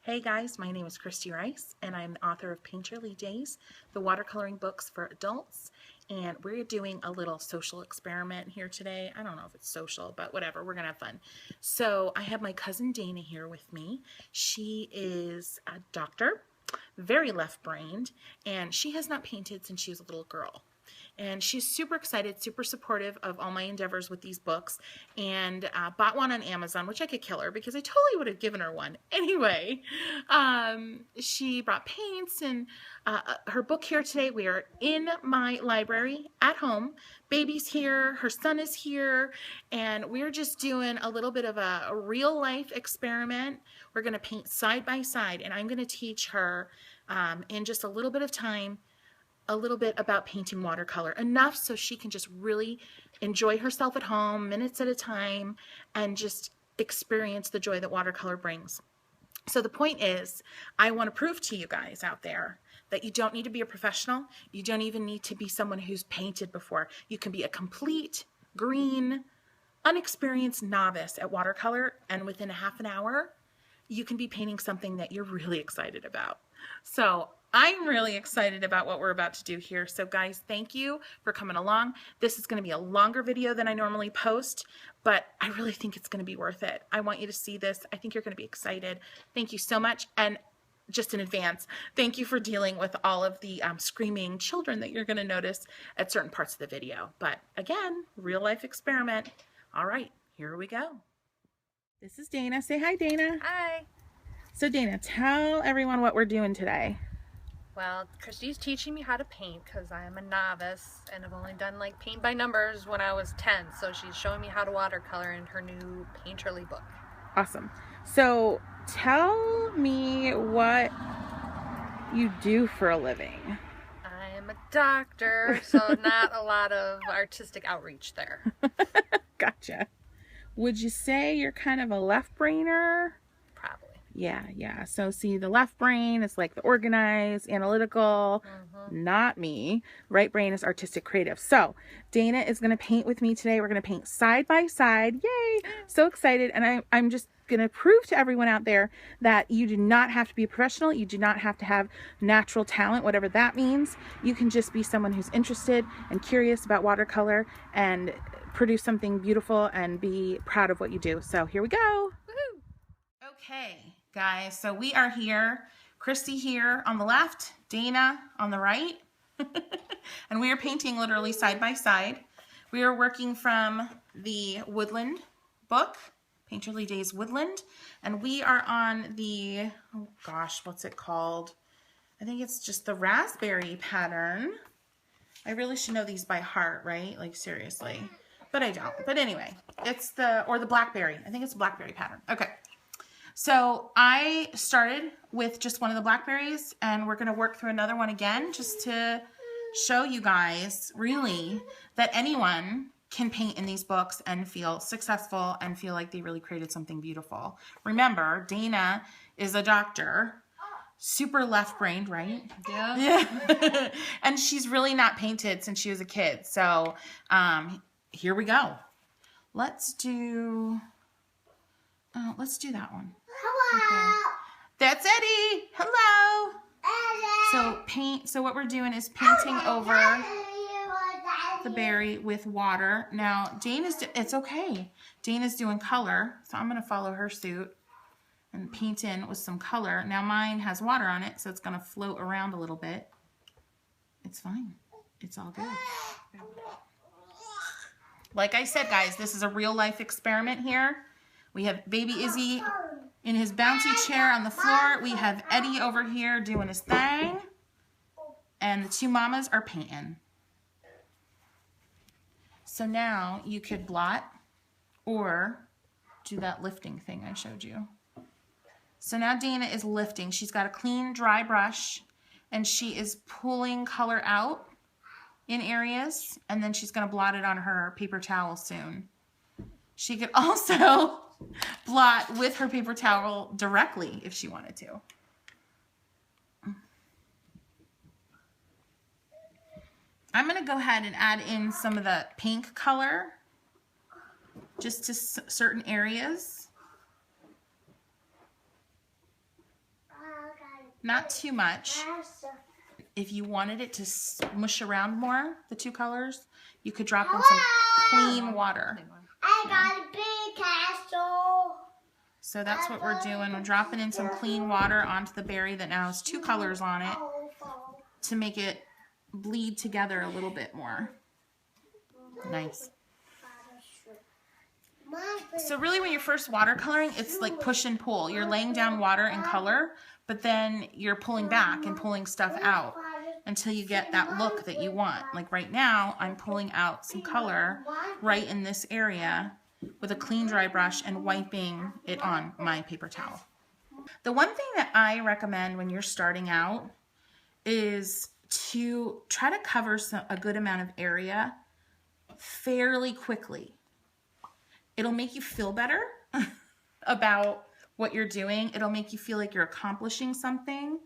Hey guys, my name is Kristy Rice and I'm the author of Painterly Days, the watercoloring books for adults, and we're doing a little social experiment here today. I don't know if it's social, but whatever, we're gonna have fun. So I have my cousin Dana here with me. She is a doctor, very left-brained, and she has not painted since she was a little girl. And she's super excited, super supportive of all my endeavors with these books, and bought one on Amazon, which I could kill her because I totally would have given her one. Anyway, she brought paints and her book here today. We are in my library at home. Baby's here, her son is here, and we're just doing a little bit of a real life experiment. We're going to paint side by side, and I'm going to teach her in just a little bit of time a little bit about painting watercolor, enough so she can just really enjoy herself at home, minutes at a time, and just experience the joy that watercolor brings. So the point is, I want to prove to you guys out there that you don't need to be a professional. You don't even need to be someone who's painted before. You can be a complete, green, unexperienced novice at watercolor, and within a half an hour, you can be painting something that you're really excited about. So I'm really excited about what we're about to do here. So guys, thank you for coming along. This is going to be a longer video than I normally post, but I really think it's going to be worth it. I want you to see this. I think you're going to be excited. Thank you so much. And just in advance, thank you for dealing with all of the screaming children that you're going to notice at certain parts of the video. But again, real life experiment. All right, here we go. This is Dana. Say hi, Dana. Hi. So Dana, tell everyone what we're doing today. Well, Kristy's teaching me how to paint because I am a novice and I've only done like paint by numbers when I was 10. So she's showing me how to watercolor in her new Painterly book. Awesome. So tell me what you do for a living. I am a doctor, so not a lot of artistic outreach there. Gotcha. Would you say you're kind of a left-brainer? Probably. Yeah. So see, the left brain is like the organized, analytical, not me. Right brain is artistic, creative. So Dana is going to paint with me today. We're going to paint side by side. Yay. So excited. And I'm just going to prove to everyone out there that you do not have to be a professional. You do not have to have natural talent, whatever that means. You can just be someone who's interested and curious about watercolor and produce something beautiful and be proud of what you do. So here we go. Woohoo. Okay, guys, so we are here. Kristy here on the left, Dana on the right. And we are painting literally side by side. We are working from the Woodland book, Painterly Days Woodland. And we are on the, oh gosh, what's it called? I think it's just the raspberry pattern. I really should know these by heart, right? Like seriously. But I don't. But anyway, it's the blackberry. I think it's a blackberry pattern. Okay. So I started with just one of the blackberries, and we're going to work through another one again just to show you guys really that anyone can paint in these books and feel successful and feel like they really created something beautiful. Remember, Dana is a doctor, super left-brained, right? Yeah. And she's really not painted since she was a kid. So here we go. Let's do that one. Hello. Okay. That's Eddie. Hello. So what we're doing is painting over the berry with water. Now, it's okay. Dana's doing color, so I'm going to follow her suit and paint in with some color. Now, mine has water on it, so it's going to float around a little bit. It's fine. It's all good. Like I said, guys, this is a real life experiment here. We have baby Izzy in his bouncy chair on the floor. We have Eddie over here doing his thing. And the two mamas are painting. So now you could blot or do that lifting thing I showed you. So now Dana is lifting. She's got a clean, dry brush, and she is pulling color out in areas, and then she's going to blot it on her paper towel soon. She could also blot with her paper towel directly if she wanted to. I'm going to go ahead and add in some of the pink color just to certain areas. Not too much. If you wanted it to smush around more, the two colors, you could drop in some clean water. I got a big castle. So that's what we're doing. We're dropping in some clean water onto the berry that now has two colors on it to make it bleed together a little bit more. Nice. So really when you're first watercoloring, it's like push and pull. You're laying down water and color, but then you're pulling back and pulling stuff out until you get that look that you want. Like right now, I'm pulling out some color right in this area with a clean dry brush and wiping it on my paper towel. The one thing that I recommend when you're starting out is to try to cover a good amount of area fairly quickly. It'll make you feel better about what you're doing. It'll make you feel like you're accomplishing something.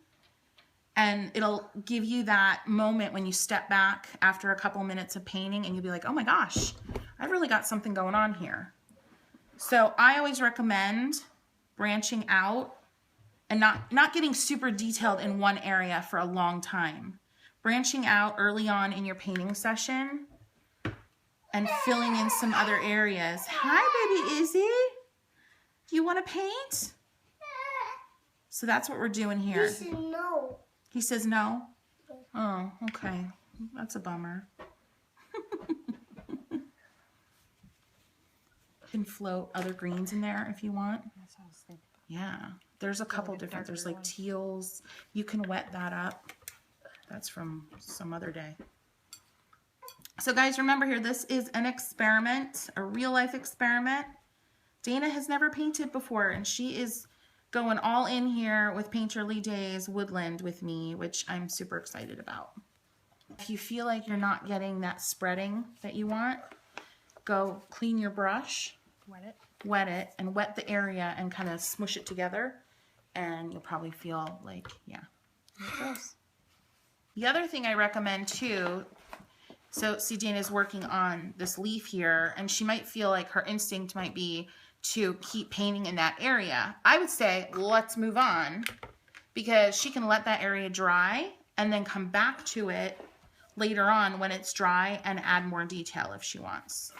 And it'll give you that moment when you step back after a couple minutes of painting and you'll be like, oh my gosh, I've really got something going on here. So I always recommend branching out and not getting super detailed in one area for a long time. Branching out early on in your painting session and filling in some other areas. Hi, baby Izzy. Do you want to paint? So that's what we're doing here. He said no. He says no? Oh, okay. That's a bummer. You can float other greens in there if you want. That's what I was thinking. Yeah. There's a couple different. There's like teals. You can wet that up. That's from some other day. So guys, remember here, this is an experiment, a real life experiment. Dana has never painted before, and she is going all in here with Painterly Days Woodland with me, which I'm super excited about. If you feel like you're not getting that spreading that you want, go clean your brush, wet it, and wet the area and kind of smush it together, and you'll probably feel like, yeah, there it goes. The other thing I recommend too, so see Dana's working on this leaf here, and she might feel like her instinct might be to keep painting in that area. I would say, let's move on, because she can let that area dry and then come back to it later on when it's dry and add more detail if she wants.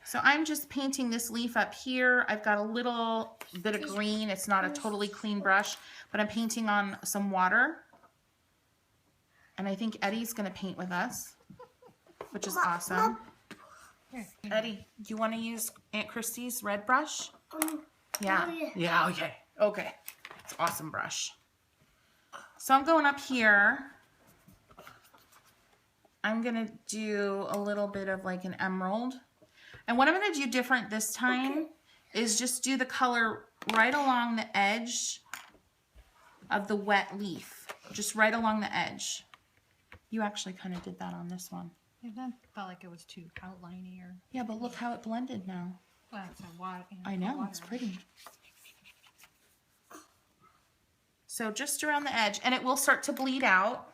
So I'm just painting this leaf up here. I've got a little bit of green. It's not a totally clean brush, but I'm painting on some water. And I think Eddie's gonna paint with us, which is awesome. Eddie, do you want to use Aunt Kristy's red brush? Yeah. Yeah, okay. Okay. It's an awesome brush. So I'm going up here. I'm going to do a little bit of like an emerald. And what I'm going to do different this time is just do the color right along the edge of the wet leaf. Just right along the edge. You actually kind of did that on this one. Yeah, that felt like it was too outliney or. Yeah, but look how it blended now. Well, it's a water. I know, it's pretty. So just around the edge, and it will start to bleed out.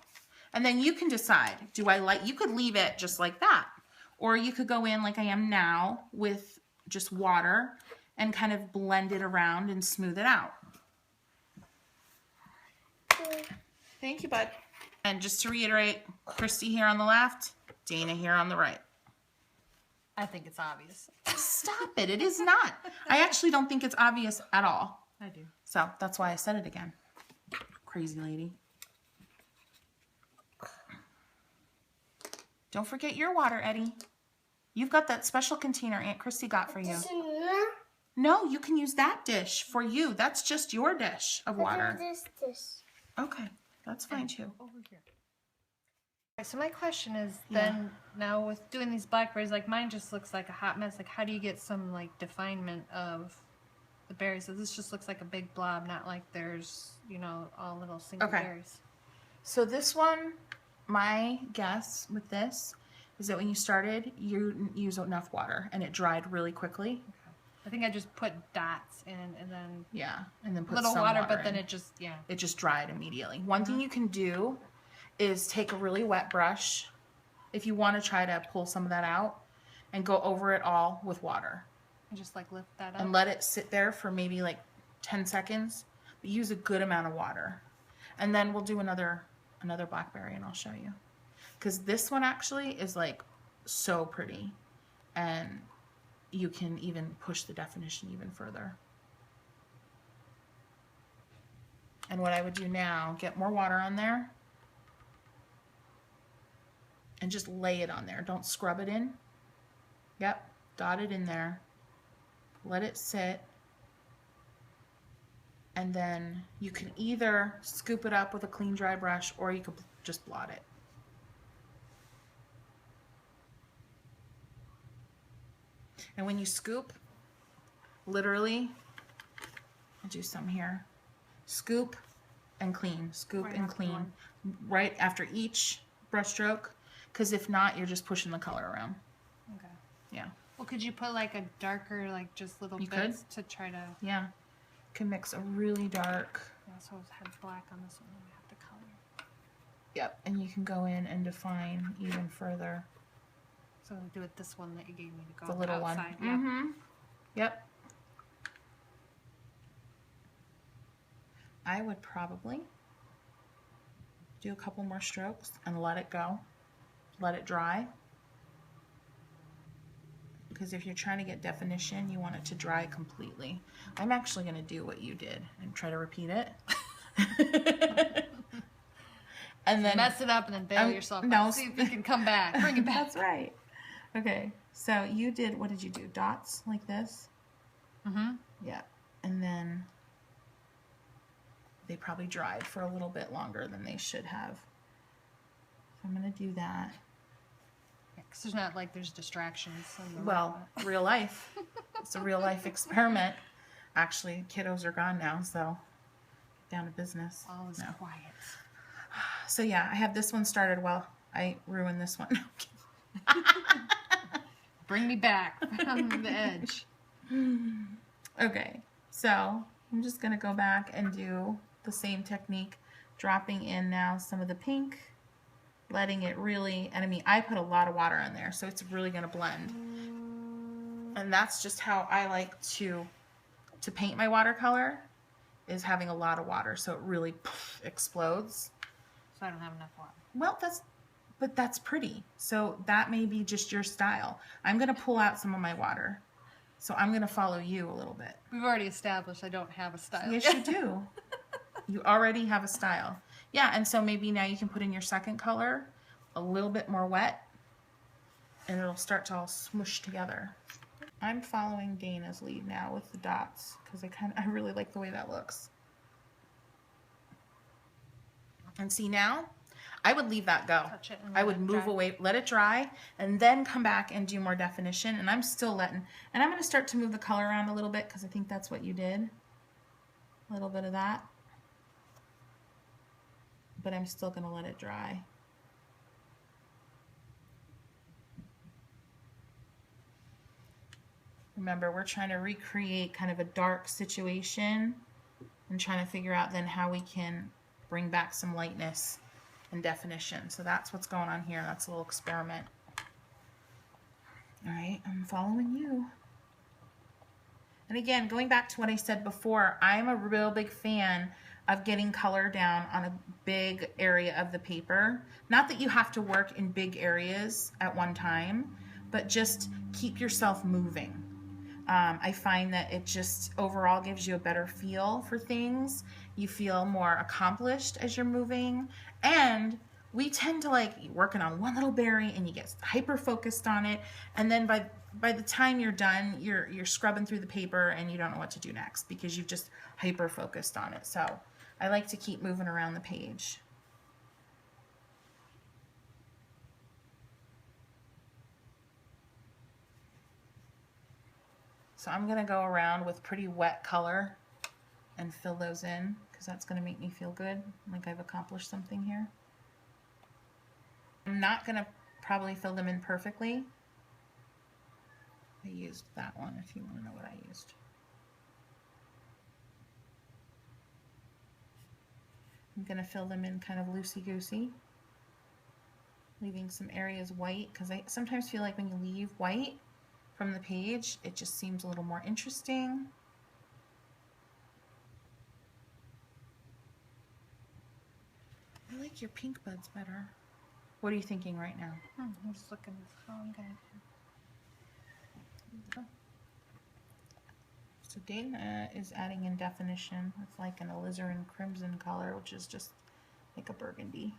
And then you can decide, do I like, you could leave it just like that. Or you could go in like I am now with just water and kind of blend it around and smooth it out. Thank you, bud. And just to reiterate, Kristy here on the left, Dana here on the right. I think it's obvious. Stop it. It is not. I actually don't think it's obvious at all. I do. So that's why I said it again. Crazy lady. Don't forget your water, Eddie. You've got that special container Aunt Kristy got for you. No, you can use that dish for you. That's just your dish of water. This. Okay, that's fine too. Over here. Okay, so my question is then, now with doing these blackberries, like mine just looks like a hot mess. Like how do you get some like definement of the berries? So this just looks like a big blob, not like there's, you know, all little single berries. So this one, my guess with this is that when you started, you use enough water and it dried really quickly. Okay. I think I just put dots in and then and then put little some water, but in. then it just it just dried immediately. One thing you can do is take a really wet brush if you want to try to pull some of that out and go over it all with water. And just like lift that up. And let it sit there for maybe like 10 seconds. But use a good amount of water. And then we'll do another blackberry and I'll show you. Because this one actually is like so pretty. And you can even push the definition even further. And what I would do now, get more water on there. And just lay it on there. Don't scrub it in. Yep, dot it in there. Let it sit. And then you can either scoop it up with a clean dry brush or you could just blot it. And when you scoop, literally, I'll do some here. Scoop and clean, scoop and clean. Right after each brush stroke, because if not, you're just pushing the color around. Okay. Yeah. Well, could you put like a darker, like just little bits to try to... Yeah. Can mix a really dark. Yeah, so it had black on this one, and we have to color. Yep, and you can go in and define even further. So I'll do it this one that you gave me to go The little outside. one. Mm-hmm. Yep. I would probably do a couple more strokes and let it go. Let it dry. Because if you're trying to get definition, you want it to dry completely. I'm actually going to do what you did and try to repeat it. And then mess it up and then bail yourself out. See if you can come back. Bring it back. That's right. Okay. So you did, what did you do? Dots like this? Mm-hmm. Yeah. And then they probably dried for a little bit longer than they should have. So I'm going to do that. Because there's not like there's distractions. Well, real life. It's a real life experiment. Actually, kiddos are gone now, so down to business. All is quiet. So yeah, I have this one started. Well, I ruined this one. Bring me back from the edge. Okay, so I'm just going to go back and do the same technique, dropping in now some of the pink, letting it really, and I mean, I put a lot of water in there, so it's really going to blend. And that's just how I like to paint my watercolor, is having a lot of water, so it really explodes. So I don't have enough water. Well, that's pretty. So that may be just your style. I'm going to pull out some of my water. So I'm going to follow you a little bit. We've already established I don't have a style. Yes, you do. You already have a style. Yeah, and so maybe now you can put in your second color, a little bit more wet, and it'll start to all smoosh together. I'm following Dana's lead now with the dots because I really like the way that looks. And see now, I would leave that go. Touch it and I let would it move dry. away, let it dry, and then come back and do more definition. And I'm still letting, and I'm going to start to move the color around a little bit because I think that's what you did. A little bit of that. But I'm still going to let it dry. Remember, we're trying to recreate kind of a dark situation and trying to figure out then how we can bring back some lightness and definition. So that's what's going on here. That's a little experiment. All right, I'm following you. And again, going back to what I said before, I'm a real big fan of getting color down on a big area of the paper. Not that you have to work in big areas at one time, but just keep yourself moving. I find that it just overall gives you a better feel for things. You feel more accomplished as you're moving. And we tend to like working on one little berry and you get hyper focused on it. And then by the time you're done, you're scrubbing through the paper and you don't know what to do next because you've just hyper focused on it. So I like to keep moving around the page. So I'm going to go around with pretty wet color and fill those in because that's going to make me feel good, like I've accomplished something here. I'm not going to probably fill them in perfectly. I used that one if you want to know what I used. I'm going to fill them in kind of loosey-goosey, leaving some areas white because I sometimes feel like when you leave white from the page, it just seems a little more interesting. like your pink buds better. What are you thinking right now? I'm just looking. Oh, okay. So Dana is adding in definition. It's like an alizarin crimson color, which is just like a burgundy.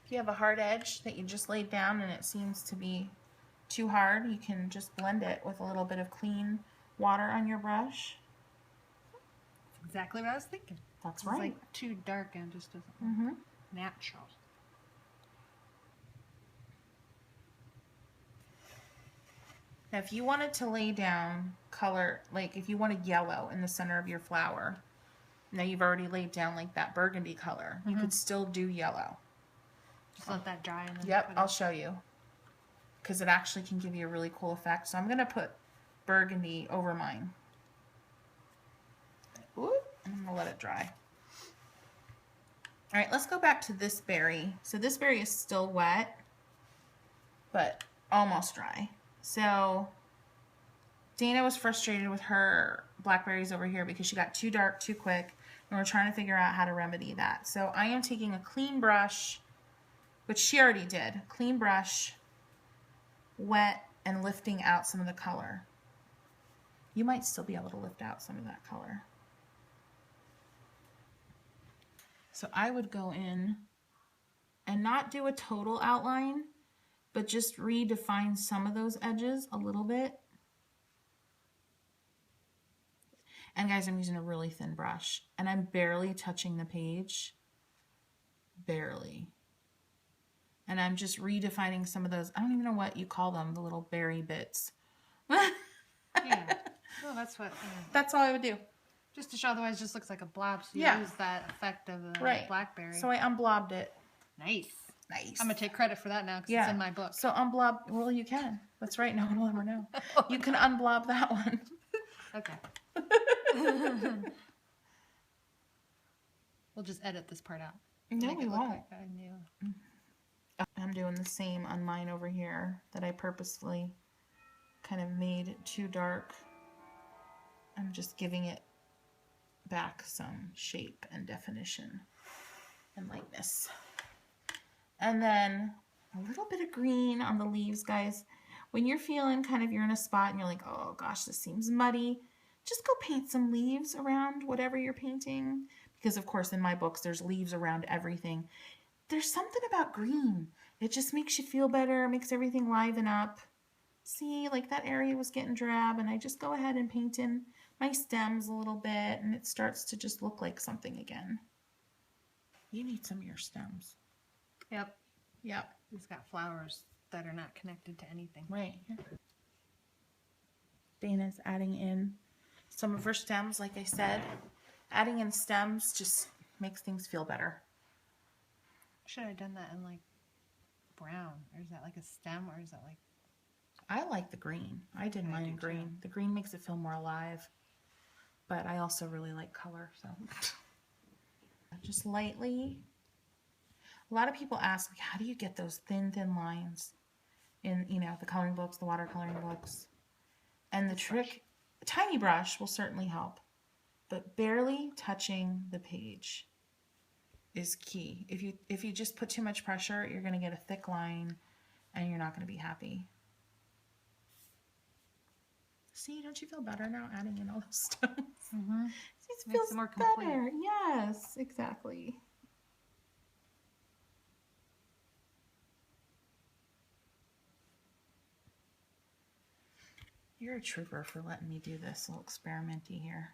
If you have a hard edge that you just laid down and it seems to be too hard, you can just blend it with a little bit of clean water on your brush. That's exactly what I was thinking. That's It's right. like too dark and just doesn't look natural. Now, if you wanted to lay down color, like if you wanted yellow in the center of your flower, now you've already laid down like that burgundy color. You could still do yellow. Just let that dry and then Yep, put I'll it. show you. Because it actually can give you a really cool effect. So I'm going to put burgundy over mine. Ooh, and I'm going to let it dry. All right, let's go back to this berry. So this berry is still wet, but almost dry. So Dana was frustrated with her blackberries over here because she got too dark too quick, and we're trying to figure out how to remedy that. So I am taking a clean brush, which she already did, clean brush, wet, and lifting out some of the color. You might still be able to lift out some of that color. So I would go in and not do a total outline, but just redefine some of those edges a little bit. And guys, I'm using a really thin brush, and I'm barely touching the page. Barely. And I'm just redefining some of those, I don't even know what you call them, the little berry bits. Yeah. Oh, that's what. Yeah. That's all I would do. Just to show, otherwise, it just looks like a blob. So you Yeah. use that effect of the Right. blackberry. So I unblobbed it. Nice. Nice. I'm gonna take credit for that now because it's in my book. So unblob, well, you can. That's right. No one will ever know. You can unblob that one. Okay. We'll just edit this part out. No, Make we it look won't. like I knew. I'm doing the same on mine over here that I purposely kind of made too dark. I'm just giving it back some shape and definition and lightness. And then a little bit of green on the leaves, guys. When you're feeling kind of you're in a spot and you're like, oh gosh, this seems muddy, just go paint some leaves around whatever you're painting. Because of course in my books there's leaves around everything. There's something about green. It just makes you feel better, makes everything liven up. See, like that area was getting drab, and I just go ahead and paint in my stems a little bit, and it starts to just look like something again. You need some of your stems. Yep. Yep. It's got flowers that are not connected to anything. Right. Dana's adding in some of her stems, like I said. Adding in stems just makes things feel better. Should I have done that in like brown? Or is that like a stem? Or is that like... I like the green. I did mine in green. The green makes it feel more alive. But I also really like color, so. Just lightly. A lot of people ask, like, how do you get those thin lines in, you know, the coloring books, the watercoloring books? And the trick, a tiny brush will certainly help. But barely touching the page is key. If you just put too much pressure, you're going to get a thick line and you're not going to be happy. See, don't you feel better now adding in all those stones? Mm-hmm. It Makes feels it more complete. better. Yes, exactly. You're a trooper for letting me do this little experimenty here.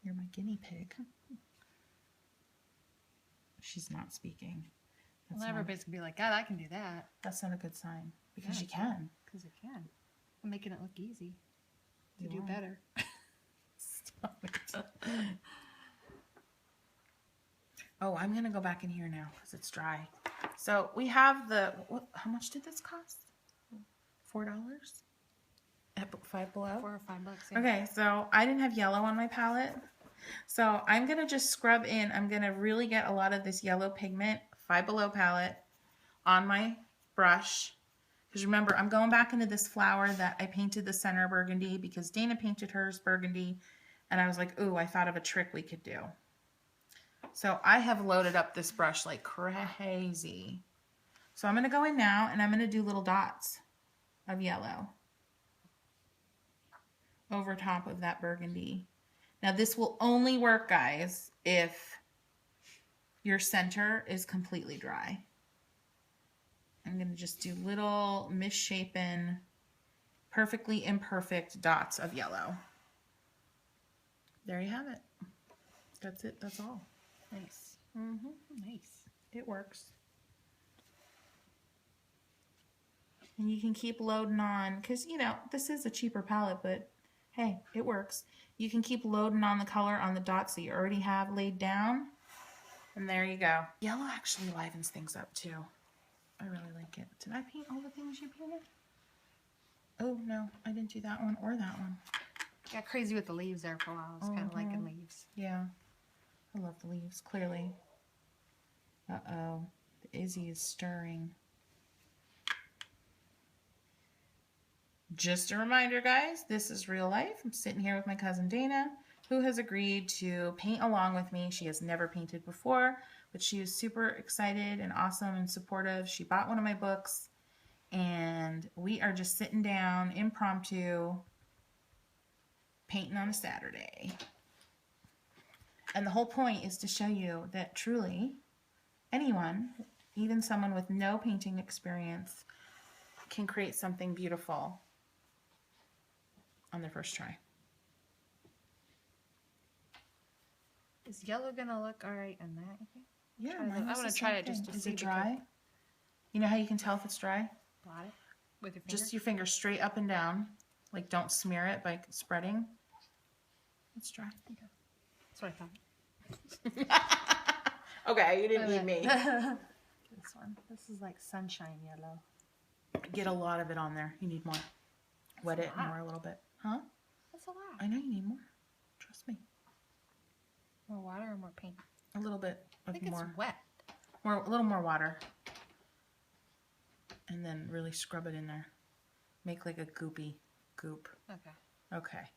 You're my guinea pig. She's not speaking. Well, everybody's going to be like, God, I can do that. That's not a good sign. Because Yeah, you can. Because it can. I'm making it look easy to do are. better. Stop it. Oh, I'm going to go back in here now because it's dry. So we have the, how much did this cost? $4? At Five Below? $4 or $5. Yeah. Okay, so I didn't have yellow on my palette. So I'm going to just scrub in. I'm going to really get a lot of this yellow pigment, Five Below palette, on my brush. Because remember, I'm going back into this flower that I painted the center burgundy because Dana painted hers burgundy. And I was like, ooh, I thought of a trick we could do. So I have loaded up this brush like crazy. So I'm going to go in now and I'm going to do little dots of yellow over top of that burgundy. Now this will only work, guys, if your center is completely dry. I'm going to just do little misshapen, perfectly imperfect dots of yellow. There you have it. That's it. That's all. Nice. Nice. It works. And you can keep loading on, because, you know, this is a cheaper palette, but hey, it works. You can keep loading on the color on the dots that you already have laid down. And there you go. Yellow actually livens things up too. I really like it. Did I paint all the things you painted? Oh, no, I didn't do that one or that one. Got crazy with the leaves there for a while. I was kind of liking leaves. Yeah. I love the leaves, clearly. Uh-oh. The Izzy is stirring. Just a reminder, guys, this is real life. I'm sitting here with my cousin Dana, who has agreed to paint along with me. She has never painted before, but she is super excited and awesome and supportive. She bought one of my books, and we are just sitting down, impromptu, painting on a Saturday. And the whole point is to show you that truly anyone, even someone with no painting experience, can create something beautiful on their first try. Is yellow gonna look all right in that? Yeah, I want to try it just to see. Is it dry? You know how you can tell if it's dry? Blot it with your finger. Just your finger straight up and down. Like, don't smear it by spreading. It's dry. Okay. That's what I thought. Okay, you didn't need me. This one. This is like sunshine yellow. Get a lot of it on there. You need more. Wet it more a little bit. Huh? That's a lot. I know you need more. Trust me. More water or more paint? A little bit I of think more. it's wet. A little more water. And then really scrub it in there. Make like a goopy goop. Okay. Okay.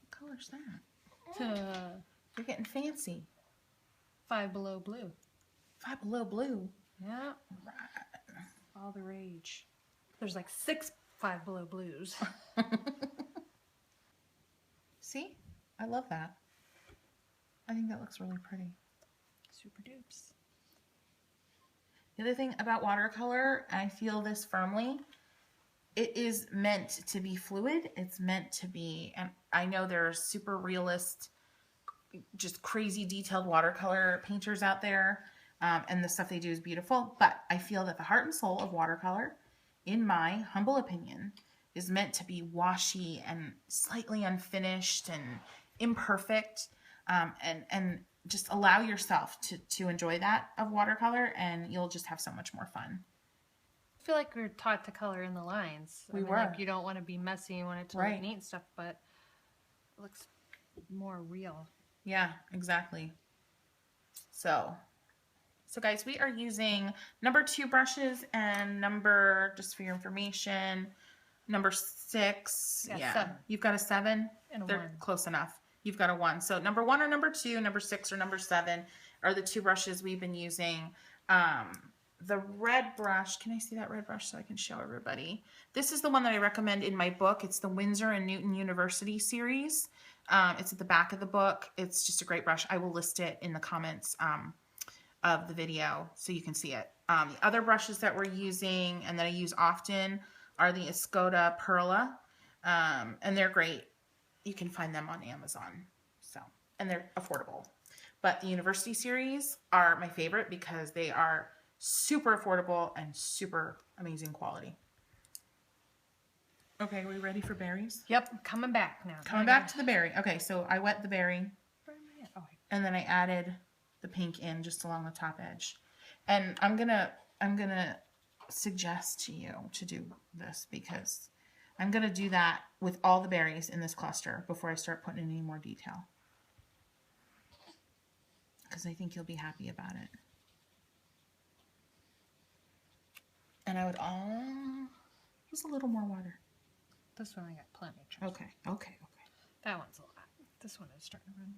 What color's that? You're getting fancy. 5 Below blue. 5 Below blue. Yeah. Right. All the rage. There's like 6 5 Below blues. See? I love that. I think that looks really pretty. Super dupes. The other thing about watercolor, I feel this firmly, it is meant to be fluid. It's meant to be, and I know there are super realist, just crazy detailed watercolor painters out there, and the stuff they do is beautiful, but I feel that the heart and soul of watercolor, in my humble opinion, is meant to be washy and slightly unfinished and imperfect, and just allow yourself to enjoy that of watercolor, and you'll just have so much more fun. I feel like we're taught to color in the lines. We were. Like you don't want to be messy, you want it to Right. look neat and stuff, but it looks more real. Yeah, exactly. So guys, we are using number 2 brushes and number, just for your information, number 6. Yeah, 7. You've got a 7? And a They're 1. close enough. You've got a 1. So number 1 or number 2, number 6 or number 7 are the 2 brushes we've been using. The red brush, can I see that red brush so I can show everybody? This is the one that I recommend in my book. It's the Winsor and Newton University series. It's at the back of the book. It's just a great brush. I will list it in the comments of the video so you can see it. The other brushes that we're using and that I use often are the Escoda Perla, and they're great. You can find them on Amazon, and they're affordable. But the University series are my favorite because they are super affordable and super amazing quality. Okay, are we ready for berries? Yep, coming back now. Coming back to the berry. Okay, so I wet the berry, Oh, and then I added the pink in just along the top edge. And I'm gonna suggest to you to do this because I'm gonna do that with all the berries in this cluster before I start putting in any more detail. Because I think you'll be happy about it. And I would just a little more water. This one I got plenty of trash. Okay, okay, okay. That one's a lot. This one is starting to run.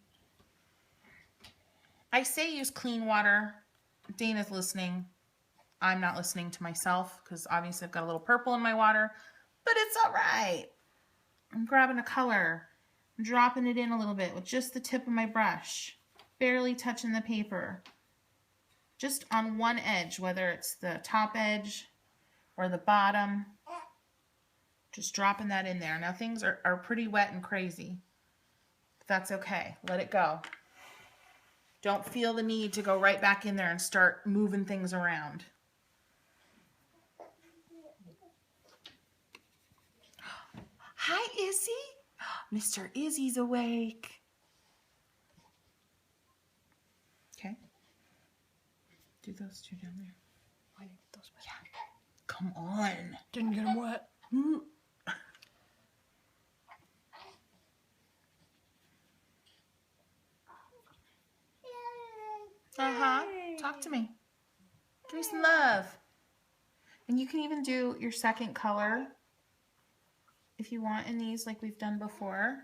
I say use clean water. Dana's listening. I'm not listening to myself because obviously I've got a little purple in my water, but it's all right. I'm grabbing a color, I'm dropping it in a little bit with just the tip of my brush, barely touching the paper, just on one edge, whether it's the top edge or the bottom, just dropping that in there. Now things are pretty wet and crazy, but that's okay. Let it go. Don't feel the need to go right back in there and start moving things around. Hi, Izzy. Mr. Izzy's awake. Okay. Do those two down there. Why did I get those wet? Yeah. Come on. Didn't get them wet. Uh-huh. Talk to me. Give me some love. And you can even do your second color if you want in these like we've done before.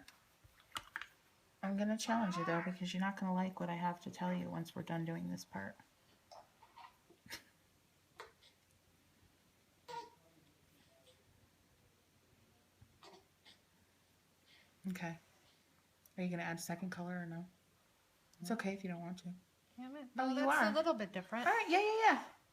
I'm going to challenge you though because you're not going to like what I have to tell you once we're done doing this part. Okay. Are you going to add a second color or no? It's okay if you don't want to. Yeah, Oh, you that's are. a little bit different. All right. Yeah.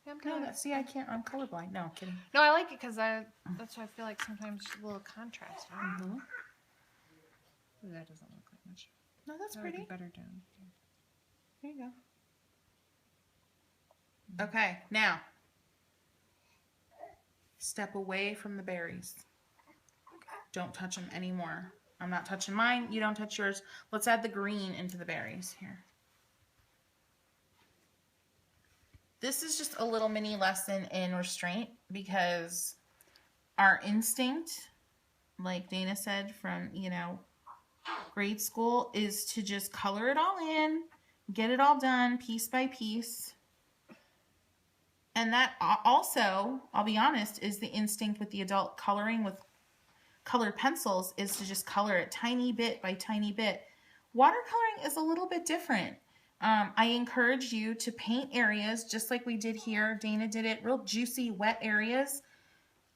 Yeah, I'm No, kinda, see, I can't. I'm colorblind. No, kidding. no, I like it because that's why I feel like sometimes a little contrast. Mm-hmm. Ooh, that doesn't look like much. No, that's That would be pretty. better down here. There you go. Okay, now step away from the berries. Don't touch them anymore. I'm not touching mine. You don't touch yours. Let's add the green into the berries here. This is just a little mini lesson in restraint because our instinct, like Dana said from, grade school, is to just color it all in, get it all done piece by piece. And that also, I'll be honest, is the instinct with the adult coloring with colored pencils, is to just color it tiny bit by tiny bit. Watercoloring is a little bit different. I encourage you to paint areas just like we did here. Dana did it, real juicy, wet areas.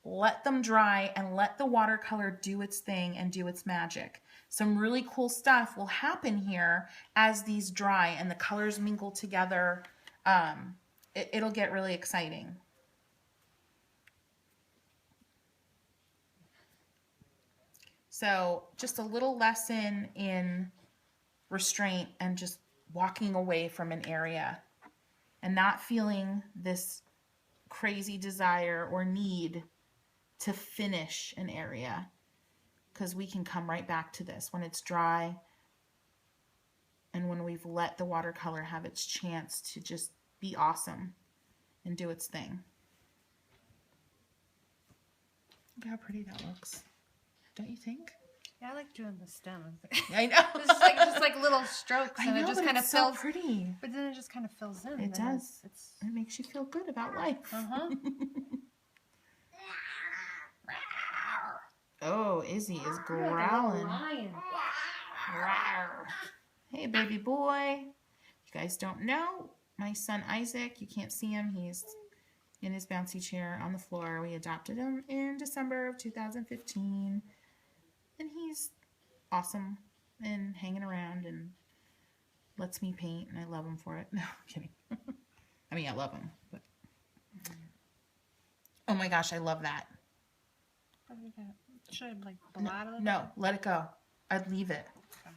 Let them dry and let the watercolor do its thing and do its magic. Some really cool stuff will happen here as these dry and the colors mingle together. It'll get really exciting. So just a little lesson in restraint and just walking away from an area and not feeling this crazy desire or need to finish an area, because we can come right back to this when it's dry and when we've let the watercolor have its chance to just be awesome and do its thing. Look how pretty that looks. Don't you think? Yeah, I like doing the stem. I know. It's just like little strokes, and I know, it just but kind of it's fills. so pretty. But then it just kind of fills in. It does. It makes you feel good about life. Oh, Izzy is growling. Hey, baby boy. You guys don't know, my son Isaac, you can't see him. He's in his bouncy chair on the floor. We adopted him in December of 2015. And he's awesome and hanging around and lets me paint, and I love him for it. No, I'm kidding. I mean, I love him, but oh my gosh, I love that. Should I blot it? No, let it go. I'd leave it. Okay.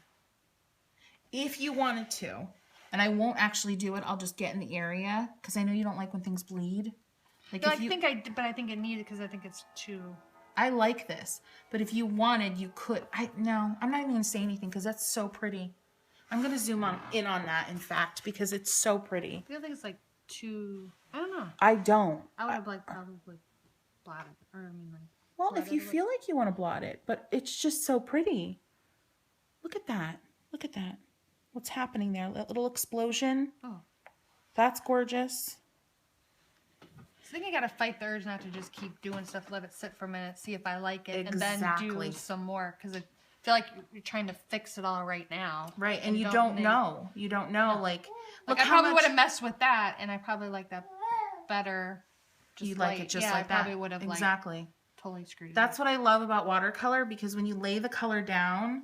If you wanted to, and I won't actually do it, I'll just get in the area because I know you don't like when things bleed. No, I think it needed because I think it's too. I like this, but if you wanted, you could. No, I'm not even gonna say anything because that's so pretty. I'm gonna zoom in on that, in fact, because it's so pretty. I think it's like too. I don't know. I don't. I would have probably blotted, Well, if you feel like you want to blot it, but it's just so pretty. Look at that. Look at that. What's happening there? That little explosion. Oh, That's gorgeous. I think I gotta fight the urge not to just keep doing stuff, let it sit for a minute, see if I like it, Exactly. and then do some more. Because I feel like you're trying to fix it all right now. Right, and you don't know. You don't know, like look I how probably much would have messed with that, and I probably like that better. Just you like it just like I that. probably would have exactly. Totally screwed it That's up. what I love about watercolor, because when you lay the color down,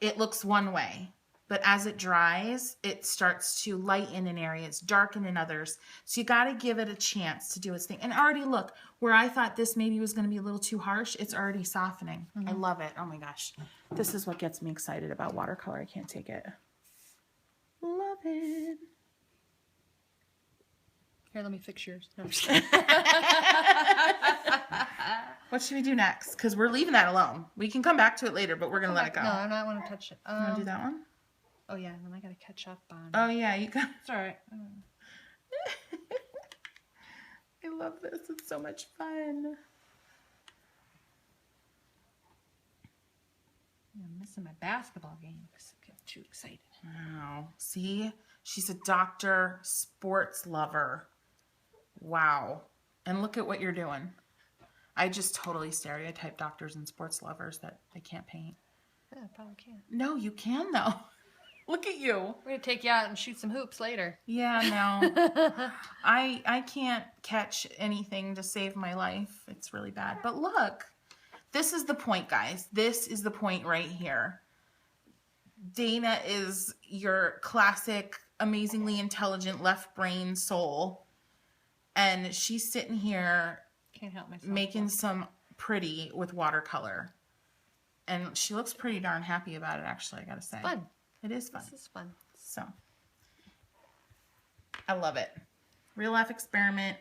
it looks one way. But as it dries, it starts to lighten in areas, darken in others. So you got to give it a chance to do its thing. And already look, where I thought this maybe was going to be a little too harsh, it's already softening. I love it. Oh my gosh. This is what gets me excited about watercolor. I can't take it. Love it. Here, let me fix yours. No, I'm just kidding. What should we do next? Because we're leaving that alone. We can come back to it later, but we're going to let it go. No, I don't want to touch it. You want to do that one? Oh, yeah, and then I got to catch up on... Oh, yeah, you got... It's all right. I love this. It's so much fun. I'm missing my basketball game because I get too excited. Wow. See? She's a doctor, sports lover. Wow. And look at what you're doing. I just totally stereotype doctors and sports lovers that they can't paint. Yeah, I probably can. No, you can though. Look at you. We're going to take you out and shoot some hoops later. Yeah, no. I can't catch anything to save my life. It's really bad. But look, this is the point, guys. This is the point right here. Dana is your classic, amazingly intelligent left brain soul. And she's sitting here Can't help myself. making some pretty with watercolor. And she looks pretty darn happy about it, actually, I gotta say. Fun. It is fun. This is fun. So, I love it. Real life experiment.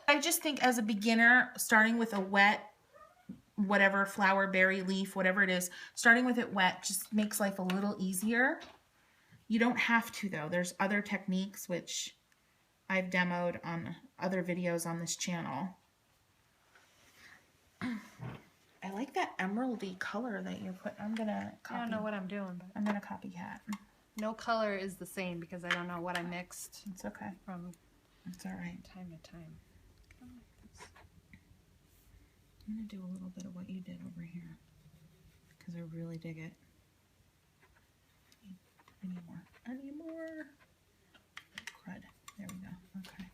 I just think as a beginner, starting with a wet, whatever, flower, berry, leaf, whatever it is, starting with it wet just makes life a little easier. You don't have to, though. There's other techniques which I've demoed on other videos on this channel. I like that emeraldy color that you're putting. I'm gonna copy. I don't know what I'm doing, but I'm gonna copycat. no color is the same because I don't know what I mixed It's okay. from It's all right. time to time. I'm gonna do a little bit of what you did over here because I really dig it. I need more. I need more. Crud. There we go. Okay.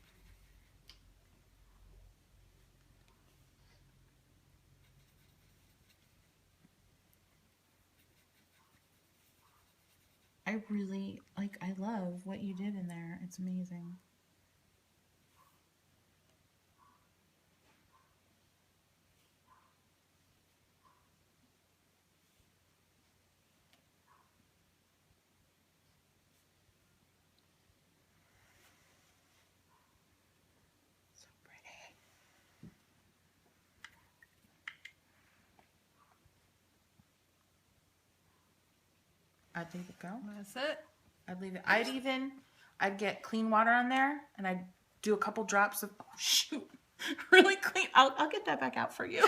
I really, like, I love what you did in there. It's amazing. So pretty. I'd leave it go. That's it. I'd leave it. I'd get clean water on there, and I'd do a couple drops of, oh, shoot, really clean. I'll get that back out for you.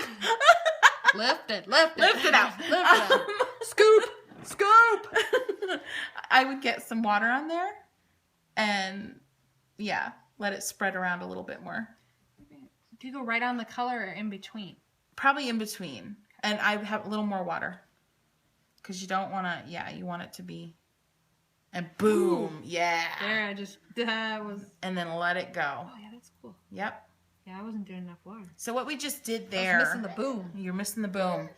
Lift it Lift it out. Lift it out. Scoop, scoop. I would get some water on there, and yeah, let it spread around a little bit more. Do you go right on the color or in between? Probably in between, and I would have a little more water. Because you don't want to, yeah, you want it to be, and boom, yeah. There, I just, that was. And then let it go. Oh, yeah, that's cool. Yep. Yeah, I wasn't doing enough water. So what we just did I there. was missing the boom. You're missing the boom.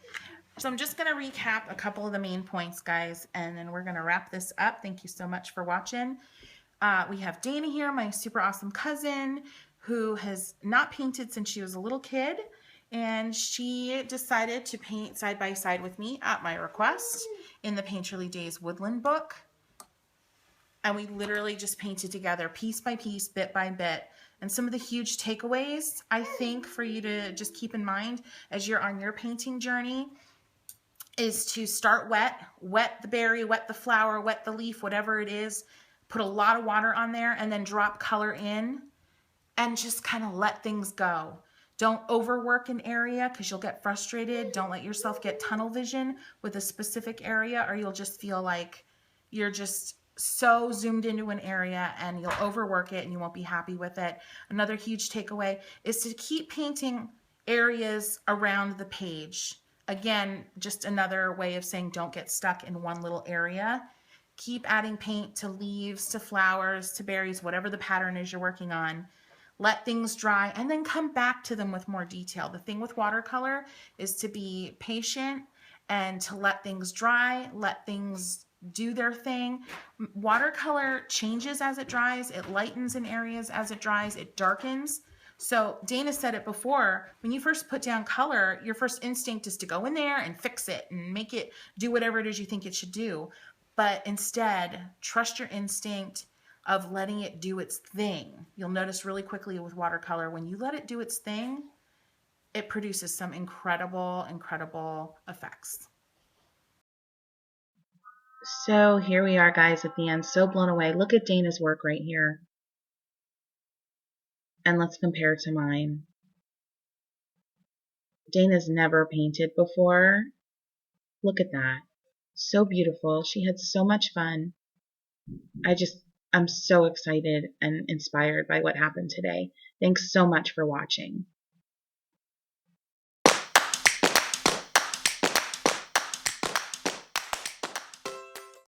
So I'm just going to recap a couple of the main points, guys, and then we're going to wrap this up. Thank you so much for watching. We have Dana here, my super awesome cousin, who has not painted since she was a little kid. And she decided to paint side by side with me at my request in the Painterly Days Woodland book. And we literally just painted together piece by piece, bit by bit. And some of the huge takeaways, I think, for you to just keep in mind as you're on your painting journey is to start wet. Wet the berry, wet the flower, wet the leaf, whatever it is. Put a lot of water on there and then drop color in and just kind of let things go. Don't overwork an area because you'll get frustrated. Don't let yourself get tunnel vision with a specific area or you'll just feel like you're just so zoomed into an area and you'll overwork it and you won't be happy with it. Another huge takeaway is to keep painting areas around the page. Again, just another way of saying don't get stuck in one little area. Keep adding paint to leaves, to flowers, to berries, whatever the pattern is you're working on. Let things dry and then come back to them with more detail. The thing with watercolor is to be patient and to let things dry, let things do their thing. Watercolor changes as it dries. It lightens in areas as it dries. It darkens. So Dana said it before, when you first put down color, your first instinct is to go in there and fix it and make it do whatever it is you think it should do. But instead, trust your instinct of letting it do its thing. You'll notice really quickly with watercolor, when you let it do its thing, it produces some incredible, incredible effects. So here we are, guys, at the end. So blown away. Look at Dana's work right here. And let's compare to mine. Dana's never painted before. Look at that. So beautiful. She had so much fun. I'm so excited and inspired by what happened today. Thanks so much for watching.